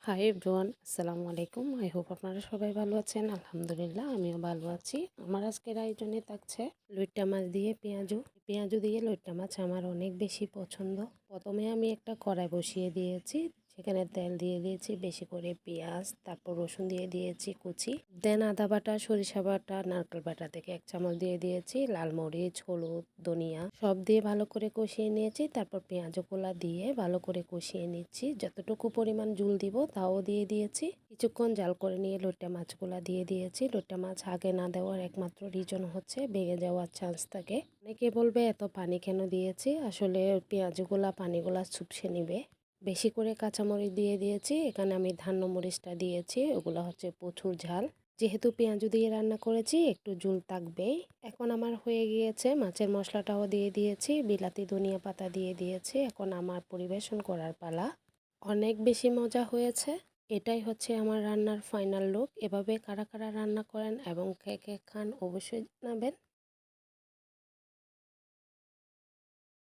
Hi everyone, আসসালামু আলাইকুম। I hope আপনারা সবাই ভালো আছেন। আলহামদুলিল্লাহ আমিও ভালো আছি। আমার আজকের আয়োজনে থাকছে লইট্টা মাছ দিয়ে পেঁয়াজু। পেঁয়াজু দিয়ে লইট্টা মাছ আমার অনেক বেশি পছন্দ। প্রথমে আমি একটা কড়াই বসিয়ে দিয়েছি, সেখানে তেল দিয়ে দিয়েছি বেশি করে, পেঁয়াজ, তারপর রসুন দিয়ে দিয়েছি কুচি, দেন আদা বাটা, সরিষা বাটা, নারকেল বাটা থেকে 1 চামচ দিয়ে দিয়েছি, লাল মরিচ, হলুদ, ধনিয়া সব দিয়ে ভালো করে কষিয়ে নিয়েছি। তারপর পেঁয়াজগুলা দিয়ে ভালো করে কষিয়ে নিচ্ছি। যতটুকু পরিমাণ ঝোল দিব তাও দিয়ে দিয়েছি। কিছুক্ষণ জাল করে নিয়ে লইট্টা মাছগুলা দিয়ে দিয়েছি। লইট্টা মাছ আগে না দেওয়ার একমাত্র রিজন হচ্ছে ভেঙে যাওয়ার চান্স থাকে। অনেকে বলবে এত পানি কেন দিয়েছি, আসলে পেঁয়াজগুলা পানিগুলা চুপসে নিবে। বেশি করে কাঁচামরিচ দিয়ে দিয়েছি, এখানে আমি ধান্য মরিচটা দিয়েছি, ওগুলো হচ্ছে প্রচুর ঝাল। যেহেতু পেঁয়াজু দিয়ে রান্না করেছি একটু ঝোল থাকবেই। এখন আমার হয়ে গিয়েছে, মাছের মশলাটাও দিয়ে দিয়েছি, বিলাতি ধনিয়া পাতা দিয়ে দিয়েছি। এখন আমার পরিবেশন করার পালা। অনেক বেশি মজা হয়েছে। এটাই হচ্ছে আমার রান্নার ফাইনাল লুক। এভাবে কারা কারা রান্না করেন এবং কে কে খান অবশ্যই জানাবেন।